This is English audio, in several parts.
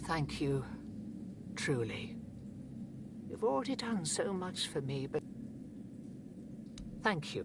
Thank you, truly. You've already done so much for me, but thank you.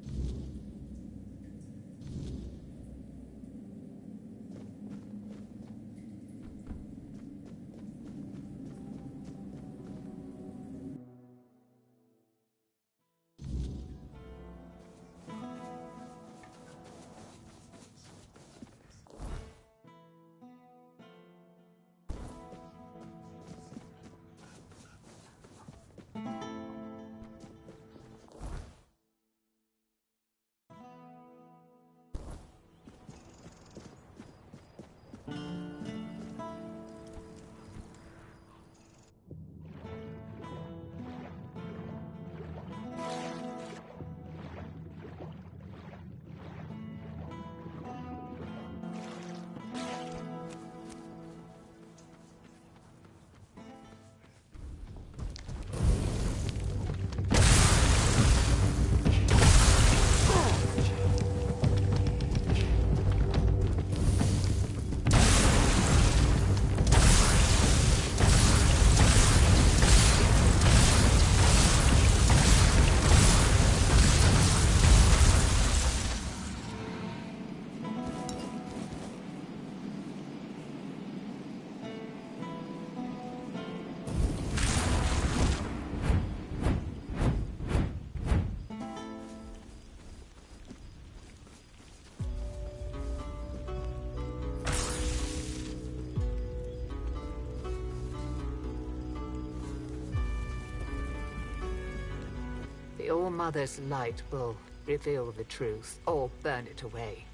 The All-Mother's light will reveal the truth, or burn it away.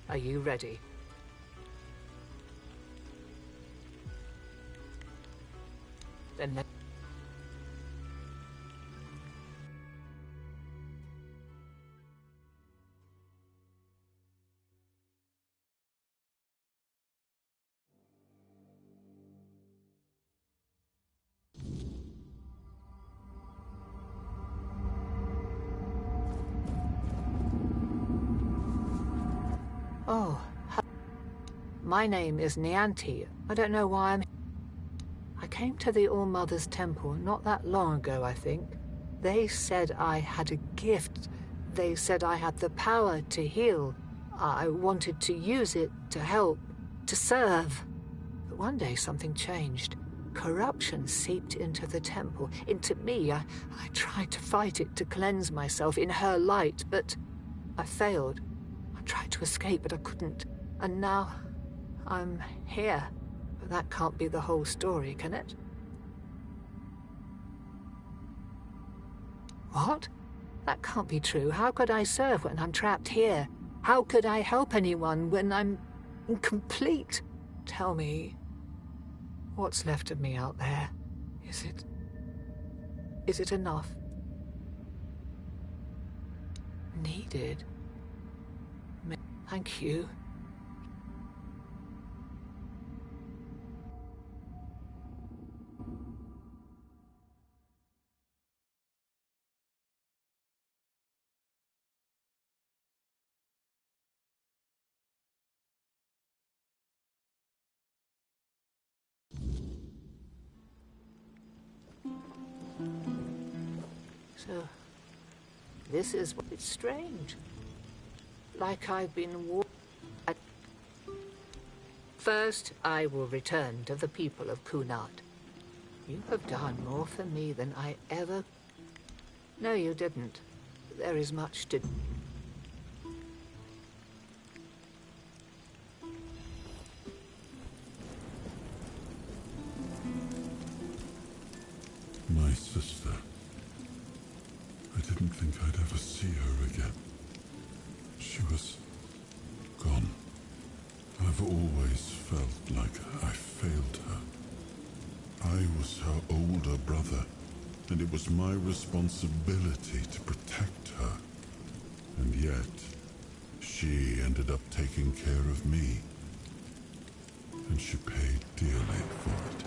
Are you ready? Then let... Oh, my name is Nianti. I don't know why I'm... I came to the All-Mother's temple not that long ago, I think. They said I had a gift. They said I had the power to heal. I wanted to use it to help, to serve. But one day something changed. Corruption seeped into the temple, into me. I tried to fight it, to cleanse myself in her light, but I failed. I tried to escape, but I couldn't. And now I'm here. But that can't be the whole story, can it? What? That can't be true. How could I serve when I'm trapped here? How could I help anyone when I'm incomplete? Tell me, what's left of me out there? Is it enough? Needed? Thank you. So, this is what it's strange. Like I've been warned. First, I will return to the people of Kunad. You have done more for me than I ever... No, you didn't. There is much to... My sister. I didn't think I'd ever see her again. She was gone. I've always felt like I failed her. I was her older brother, and it was my responsibility to protect her. And yet, she ended up taking care of me. And she paid dearly for it.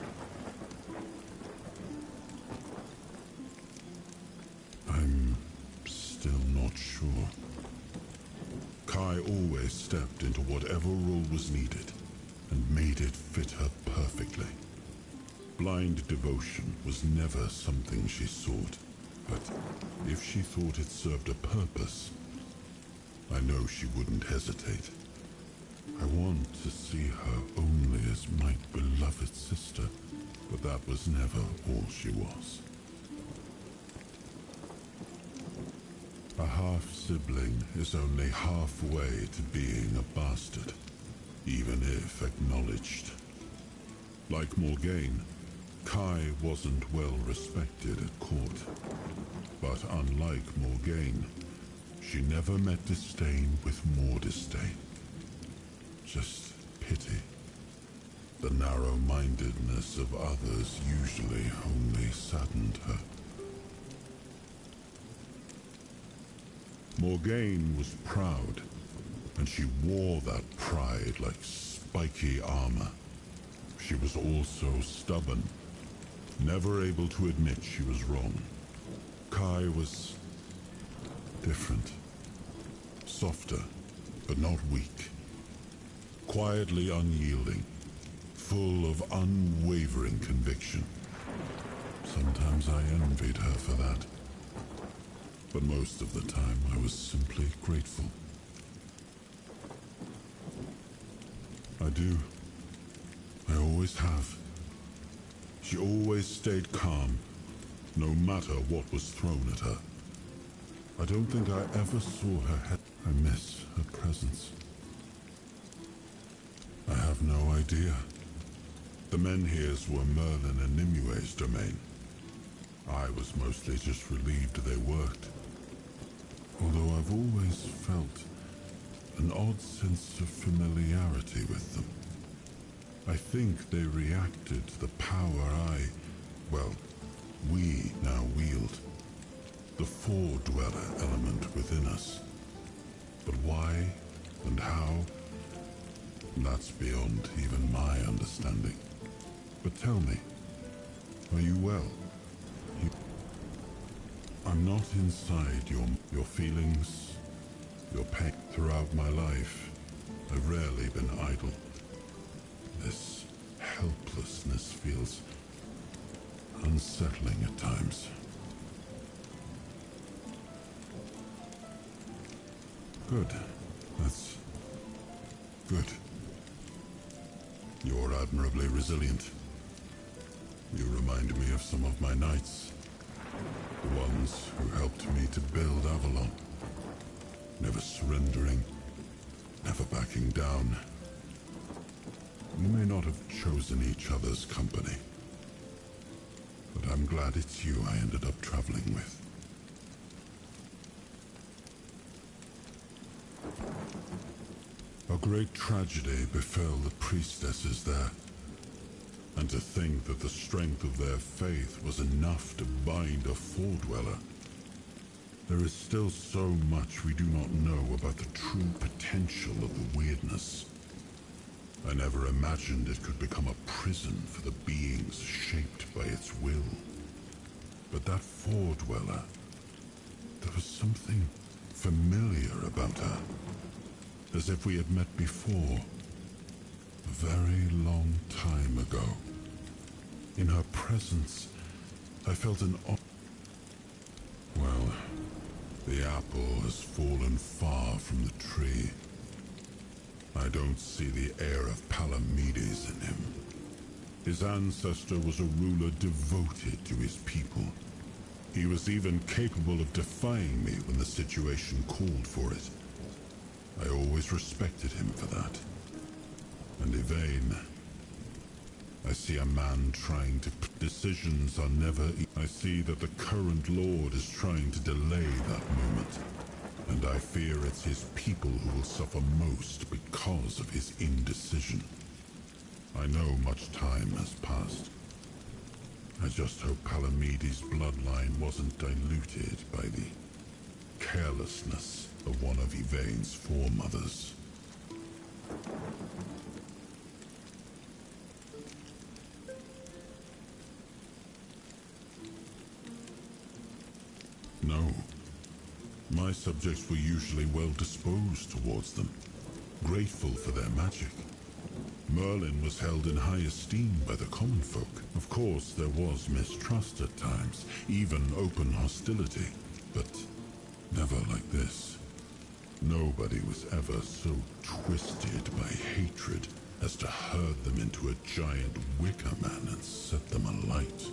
I'm still not sure. Kai always stepped into whatever role was needed and made it fit her perfectly. Blind devotion was never something she sought, but if she thought it served a purpose, I know she wouldn't hesitate. I want to see her only as my beloved sister, but that was never all she was. A half-sibling is only halfway to being a bastard, even if acknowledged. Like Morgaine, Kai wasn't well respected at court. But unlike Morgaine, she never met disdain with more disdain. Just pity. The narrow-mindedness of others usually only saddened her. Morgaine was proud, and she wore that pride like spiky armor. She was also stubborn, never able to admit she was wrong. Kai was different. Softer, but not weak. Quietly unyielding, full of unwavering conviction. Sometimes I envied her for that. But most of the time, I was simply grateful. I do. I always have. She always stayed calm, no matter what was thrown at her. I don't think I ever saw her head. I miss her presence. I have no idea. The Menhirs were Merlin and Nimue's domain. I was mostly just relieved they worked. Although I've always felt an odd sense of familiarity with them. I think they reacted to the power we now wield. The Four-Dweller element within us. But why and how? That's beyond even my understanding. But tell me, are you well? I'm not inside your feelings, your pain. Throughout my life, I've rarely been idle. This helplessness feels unsettling at times. Good. That's good. You're admirably resilient. You remind me of some of my knights. The ones who helped me to build Avalon. Never surrendering, never backing down. We may not have chosen each other's company, but I'm glad it's you I ended up traveling with. A great tragedy befell the priestesses there. And to think that the strength of their faith was enough to bind a Four-Dweller. There is still so much we do not know about the true potential of the weirdness. I never imagined it could become a prison for the beings shaped by its will. But that Four-Dweller, there was something familiar about her. As if we had met before. A very long time ago. In her presence, I felt an well, the apple has fallen far from the tree. I don't see the air of Palamedes in him. His ancestor was a ruler devoted to his people. He was even capable of defying me when the situation called for it. I always respected him for that. And Yvain, I see a man trying to... Decisions are never... I see that the current Lord is trying to delay that moment. And I fear it's his people who will suffer most because of his indecision. I know much time has passed. I just hope Palamedes' bloodline wasn't diluted by the carelessness of one of Yvain's foremothers. No. My subjects were usually well disposed towards them, grateful for their magic. Merlin was held in high esteem by the common folk. Of course, there was mistrust at times, even open hostility, but never like this. Nobody was ever so twisted by hatred as to herd them into a giant wicker man and set them alight.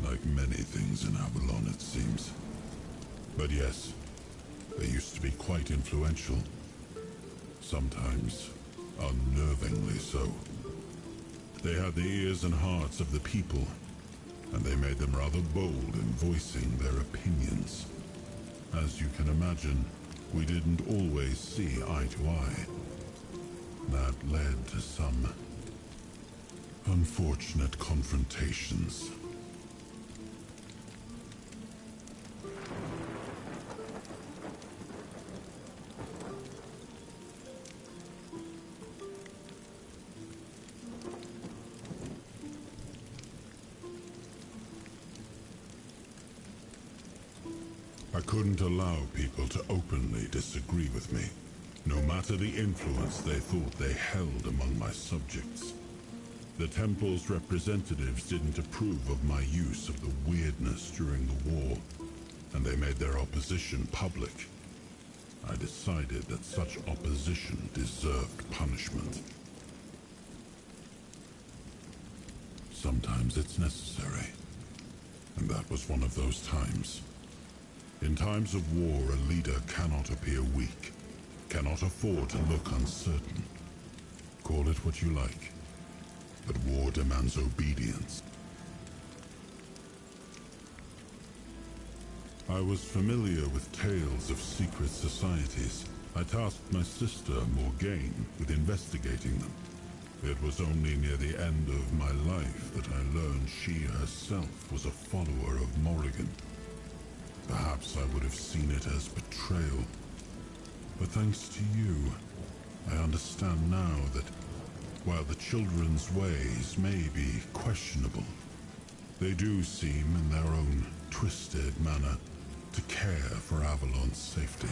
Like many things in Avalon, it seems. But yes, they used to be quite influential. Sometimes unnervingly so. They had the ears and hearts of the people, and they made them rather bold in voicing their opinions. As you can imagine, we didn't always see eye to eye. That led to some unfortunate confrontations. I couldn't allow people to openly disagree with me, no matter the influence they thought they held among my subjects. The temple's representatives didn't approve of my use of the weirdness during the war, and they made their opposition public. I decided that such opposition deserved punishment. Sometimes it's necessary, and that was one of those times. In times of war, a leader cannot appear weak, cannot afford to look uncertain. Call it what you like, but war demands obedience. I was familiar with tales of secret societies. I tasked my sister, Morgaine, with investigating them. It was only near the end of my life that I learned she herself was a follower of Morrigan. Perhaps I would have seen it as betrayal. But thanks to you, I understand now that while the children's ways may be questionable, they do seem, in their own twisted manner, to care for Avalon's safety.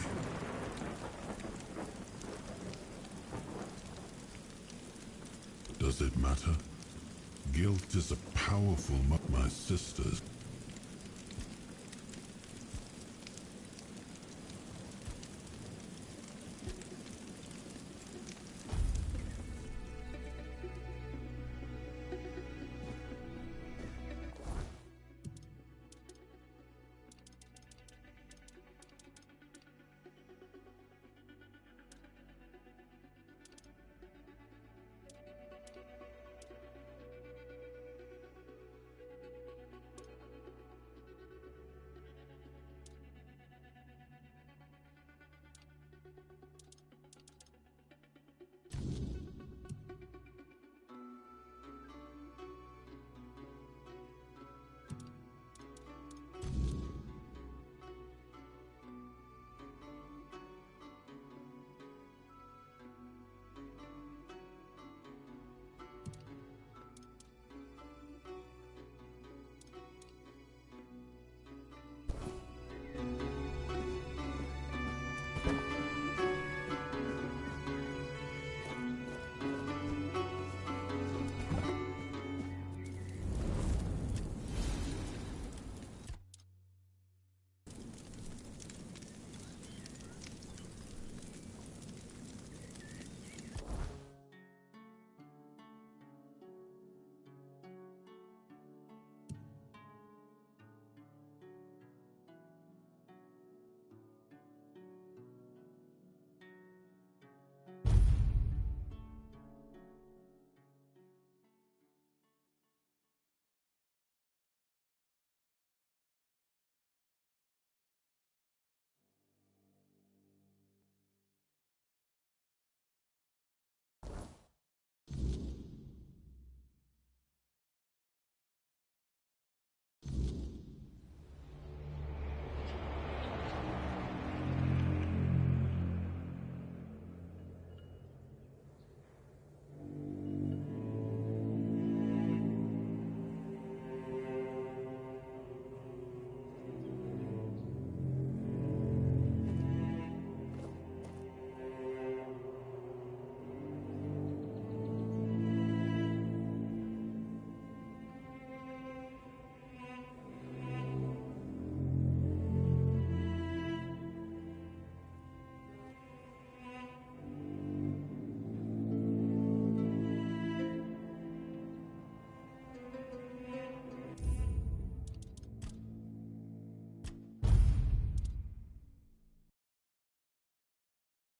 Does it matter? Guilt is a powerful... My sisters...